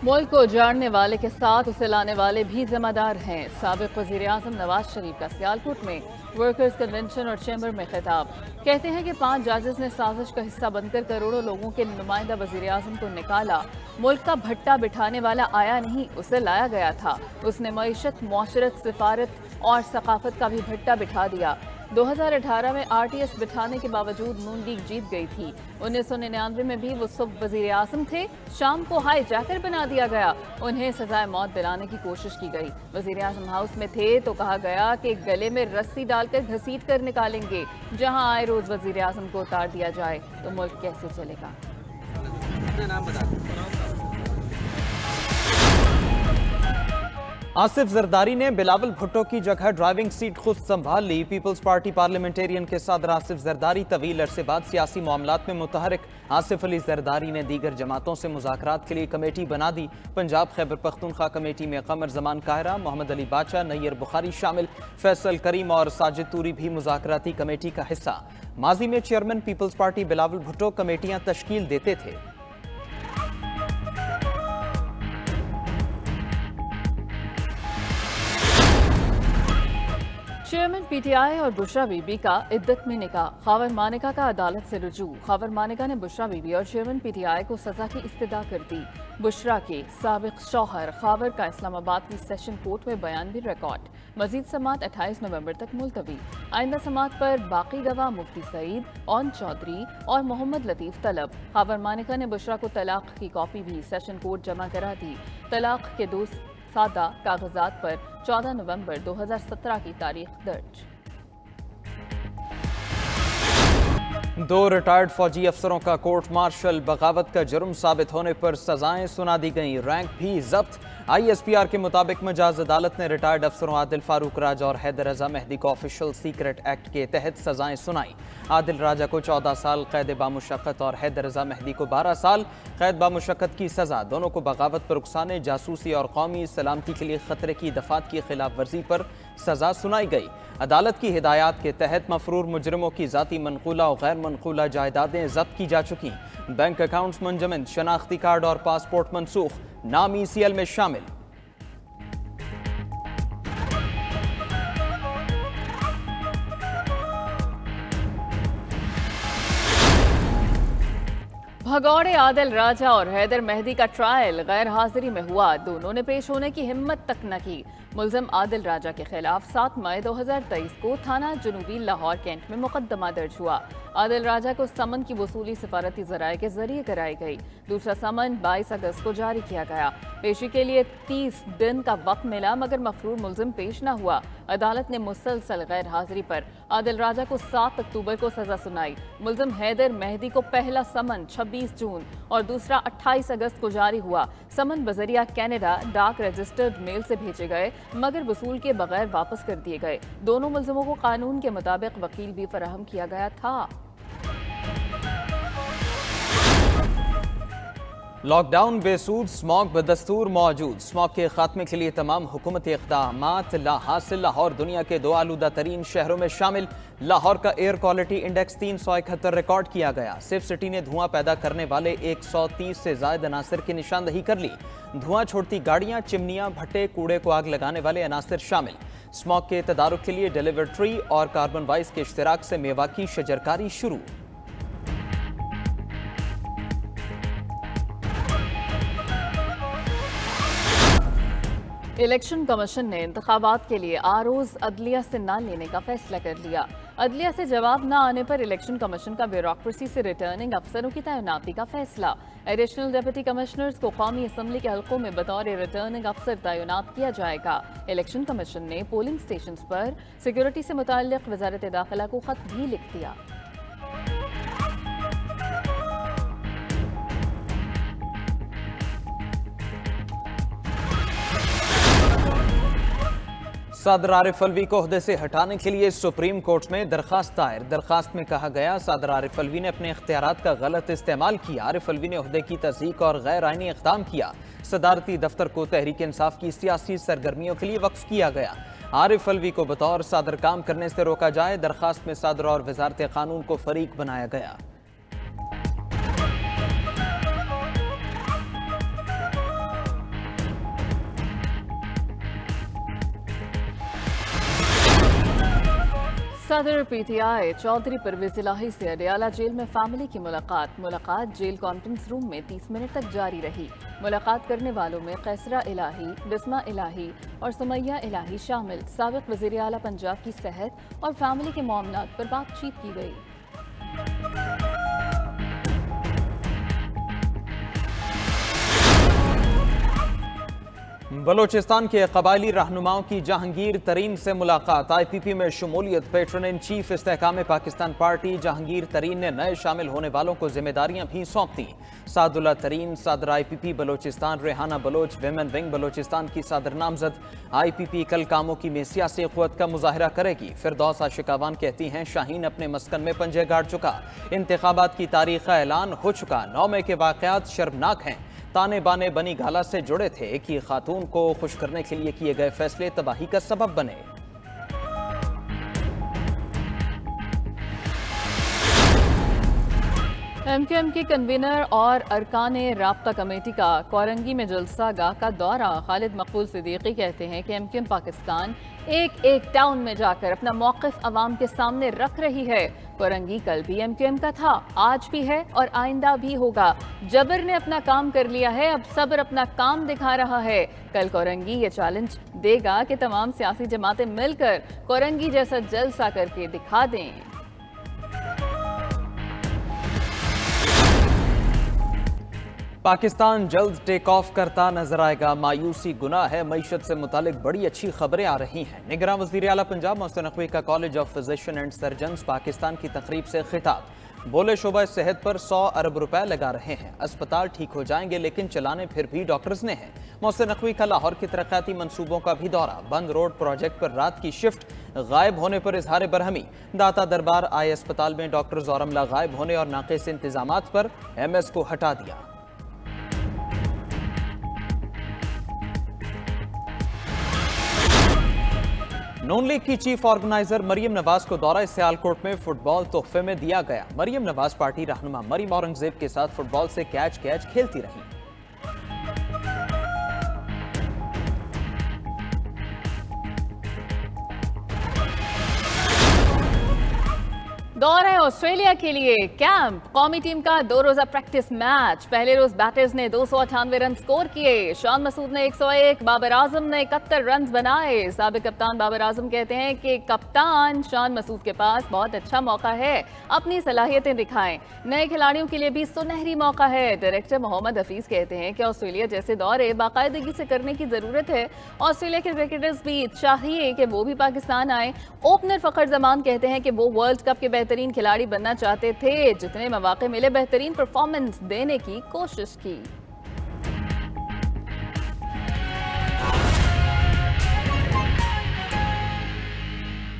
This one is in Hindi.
मुल्क को उजाड़ने वाले के साथ उसे लाने वाले भी जिम्मेदार हैं। साबिक वज़ीर-ए-आज़म नवाज शरीफ का सियालकोट में वर्कर्स कन्वेंशन और चैम्बर में खिताब। कहते हैं कि 5 जजेस ने साजिश का हिस्सा बनकर करोड़ों लोगों के नुमाइंदा वज़ीर-ए-आज़म को निकाला। मुल्क का भट्टा बिठाने वाला आया नहीं, उसे लाया गया था। उसने मईशत, मुआशरत, सिफारत और सकाफत का भी भट्टा बिठा दिया। 2018 में RTS बिठाने के बावजूद नून लीग जीत गई थी। 1999 में भी वो सुबह वजीर आज़म थे, शाम को हाईजैकर बना दिया गया। उन्हें सजाए मौत दिलाने की कोशिश की गई। वजीर आज़म हाउस में थे तो कहा गया कि गले में रस्सी डालकर घसीट कर निकालेंगे। जहां आए रोज वजीर आज़म को उतार दिया जाए तो मुल्क कैसे चलेगा। नाम बता। आसिफ जरदारी ने बिलावल भुट्टो की जगह ड्राइविंग सीट खुद संभाल ली। पीपल्स पार्टी पार्लियामेंटेरियन के सदर आसिफ जरदारी तवील अरसे बाद सियासी मामलात में मुतहरिक। आसिफ अली जरदारी ने दीगर जमातों से मुज़ाकरात के लिए कमेटी बना दी। पंजाब खैबर पख्तूनख्वा कमेटी में कमर जमान कायरा, मोहम्मद अली बाचा, नैयर बुखारी शामिल। फैसल करीम और साजिद तूरी भी मुज़ाकराती कमेटी का हिस्सा। माजी में चेयरमैन पीपल्स पार्टी बिलावल भुट्टो कमेटियां तश्कील देते थे। चेयरमैन PTI और बुशरा बीबी का इद्दत में निकाह। खावर मानिका का अदालत से रुजू। खावर मानिका ने बुशरा बीबी और चेयरमैन PTI को सजा की इस्तदा कर दी। बुशरा के साबिक शौहर खावर का इस्लामाबाद की सेशन कोर्ट में बयान भी रिकॉर्ड। मजीद समात 28 नवंबर तक मुलतवी। आइंदा समात पर बाकी गवाह मुफ्ती सईद, ओन चौधरी और मोहम्मद लतीफ तलब। खावर मानिका ने बुशरा को तलाक की कॉपी भी सेशन कोर्ट जमा करा दी। तलाक के 2 सादा कागजात पर 14 नवंबर 2017 की तारीख दर्ज। 2 रिटायर्ड फौजी अफसरों का कोर्ट मार्शल। बगावत का जुर्म साबित होने पर सजाएं सुना दी गईं, रैंक भी जब्त। ISPR के मुताबिक मजाज अदालत ने रिटायर्ड अफसरों आदिल फारूक राजा और हैदर रजा मेहदी को ऑफिशियल सीक्रेट एक्ट के तहत सजाएं सुनाई। आदिल राजा को 14 साल कैद बामुशक्कत और हैदर रजा मेहदी को 12 साल कैद बामुशक्कत की सजा। दोनों को बगावत पर उकसाने, जासूसी और कौमी सलामती के लिए खतरे की दफात की खिलाफ वर्जी पर सजा सुनाई गई। अदालत की हिदायत के तहत मफरूर मुजरिमों की जाती मनकूला और गैर मनकूला जायदादें जब्त की जा चुकी। बैंक अकाउंट्स मुंजमद, शनाख्ती कार्ड और पासपोर्ट मनसूख, नाम ECL में शामिल। भगौड़े आदिल राजा और हैदर मेहदी का ट्रायल गैर हाजिरी में हुआ। दोनों ने पेश होने की हिम्मत तक न की। मुल्ज़िम आदिल राजा के खिलाफ 7 मई 2023 को थाना जनूबी लाहौर कैंट में मुकदमा दर्ज हुआ। आदिल राजा को समन की वसूली सिफारती ज़राए के जरिए कराई गई। दूसरा समन 22 अगस्त को जारी किया गया। पेशी के लिए 30 दिन का वक्त मिला मगर मफरूर मुल्ज़िम पेश न हुआ। अदालत ने मुसलसल गैर हाजिरी पर आदिल राजा को 7 अक्टूबर को सजा सुनाई। मुल्ज़िम हैदर मेहदी को पहला समन 26 जून और दूसरा 28 अगस्त को जारी हुआ। समन बजरिया कैनेडा डाक रजिस्टर्ड मेल से भेजे गए मगर वसूल के बगैर वापस कर दिए गए। दोनों मुल्ज़िमों को कानून के मुताबिक वकील भी फराहम किया गया था। लॉकडाउन बेसूद, स्मॉग बदस्तूर मौजूद। स्मॉग के खात्मे के लिए तमाम हुकूमती इक़दामात लाहासिल। लाहौर दुनिया के 2 आलूदा तरीन शहरों में शामिल। लाहौर का एयर क्वालिटी इंडेक्स 371 रिकॉर्ड किया गया। सिर्फ सिटी ने धुआं पैदा करने वाले 130 से ज्यादा अनासर की निशानदही कर ली। धुआं छोड़ती गाड़ियां, चिमनियां, भट्टे, कूड़े को आग लगाने वाले अनासर शामिल। स्मॉग के तदारुक के लिए डिलीवर ट्री और कार्बन वाइस के इश्तराक से मेवाकी शजरकारी शुरू। इलेक्शन कमीशन ने इंतखाबात के लिए आरोज अदलिया से ना लेने का फैसला कर लिया। अदलिया से जवाब न आने पर इलेक्शन कमीशन का ब्यूरोक्रेसी से रिटर्निंग अफसरों की तैनाती का फैसला। एडिशनल डिप्टी कमिश्नर्स को कौमी असम्बली के हल्कों में बतौर रिटर्निंग अफसर तैनात किया जाएगा। इलेक्शन कमीशन ने पोलिंग स्टेशन पर सिक्योरिटी से मुताल्लिक वजारत दाखिला को खत भी लिख दिया। सदर आरिफ अलवी को ओहदे से हटाने के लिए सुप्रीम कोर्ट में दरखास्त दायर। दरखास्त में कहा गया सदर आरिफ अलवी ने अपने इख्तियारात का गलत इस्तेमाल किया। आरिफ अलवी ने ओहदे की तस्दीक और गैर आइनी इक़दाम किया। सदारती दफ्तर को तहरीक इंसाफ की सियासी सरगर्मियों के लिए वक्फ किया गया। आरिफ अलवी को बतौर सदर काम करने से रोका जाए। दरखास्त में सदर और वजारत कानून को फरीक बनाया गया। सदर पीटीआई चौधरी परवेज इलाही से अडयाला जेल में फैमिली की मुलाकात जेल कॉन्फ्रेंस रूम में 30 मिनट तक जारी रही। मुलाकात करने वालों में कैसरा इलाही, बिस्मा इलाही और सुमैया इलाही शामिल। साबिक वज़ीर आला पंजाब की सेहत और फैमिली के मामलात पर बातचीत की गई। बलोचिस्तान के कबायली रहनुमाओं की जहांगीर तरीन से मुलाकात। IPP में शमूलियत। Patron in chief Istehkam Pakistan Party Jahangir Tareen ने नए शामिल होने वालों को जिम्मेदारियां भी सौंप दी। सादुल्ला तरीन सदर IPP Balochistan, Rehana Baloch women wing Balochistan की सदर नामजद। IPP कल कामों की में सियासी क़ुव्वत का मुजाहरा करेगी। फिरदौस आशिकावान कहती हैं शाहीन अपने मस्कन में पंजे गाड़ चुका। इंतखाबात की तारीख का ऐलान हो चुका। 9 मई के वाक़यात शर्मनाक हैं। ताने बाने बनी गाला से जुड़े थे कि खातून को खुश करने के लिए किए गए फैसले तबाही का सबब बने। MQM की कन्वीनर और अरकाने राब्ता कमेटी का कोरंगी में जलसा गाह का दौरा। खालिद मकबूल सिद्दीकी कहते हैं कि MQM पाकिस्तान एक टाउन में जाकर अपना मौक़िफ़ अवाम के सामने रख रही है। कोरंगी कल भी MQM का था, आज भी है और आइंदा भी होगा। जबर ने अपना काम कर लिया है, अब सब्र अपना काम दिखा रहा है। कल कोरंगी ये चैलेंज देगा कि तमाम सियासी जमातें मिलकर कोरंगी जैसा जलसा करके दिखा दें। पाकिस्तान जल्द टेक ऑफ करता नजर आएगा। मायूसी गुनाह है। मईशत से मुतालिक बड़ी अच्छी खबरें आ रही हैं। निगरान वज़ीर आला पंजाब मोहसिन नकवी का college of physician and surgeons Pakistan की तकरीब से खिताब। बोले शोबा सेहत पर 100 अरब रुपए लगा रहे हैं। अस्पताल ठीक हो जाएंगे लेकिन चलाने फिर भी डॉक्टर्स ने हैं। मोहसिन नकवी का लाहौर की तरक्याती मंसूबों का भी दौरा। बंद रोड प्रोजेक्ट पर रात की शिफ्ट गायब होने पर इजहार बरहमी। दाता दरबार आए अस्पताल में डॉक्टर्स और अमला गायब होने और नाक़िस इंतजामात पर MS को हटा दिया। नून लीग की चीफ ऑर्गेनाइजर मरियम नवाज को दौरा सियालकोट में फुटबॉल तोहफे में दिया गया। मरियम नवाज पार्टी रहनुमा मरियम औरंगजेब के साथ फुटबॉल से कैच खेलती रही। दौरा ऑस्ट्रेलिया के लिए कैंप। कौमी टीम का 2 रोजा प्रैक्टिस मैच। पहले रोज बैटर्स ने 298 रन स्कोर किए। शान मसूद ने 101, बाबर आजम ने 71 रन बनाए। साबिक कप्तान बाबर आजम कहते हैं कि कप्तान शान मसूद के पास बहुत अच्छा मौका है, अपनी सलाहियतें दिखाएं। नए खिलाड़ियों के लिए भी सुनहरी मौका है। डायरेक्टर मोहम्मद हफीज कहते हैं कि ऑस्ट्रेलिया जैसे दौरे बाकायदगी से करने की जरूरत है। ऑस्ट्रेलिया के क्रिकेटर्स भी चाहिए कि वो भी पाकिस्तान आए। ओपनर फखर जमान कहते हैं कि वो वर्ल्ड कप के बेहतरीन खिलाड़ी बनना चाहते थे। जितने मौके मिले बेहतरीन परफॉर्मेंस देने की कोशिश की।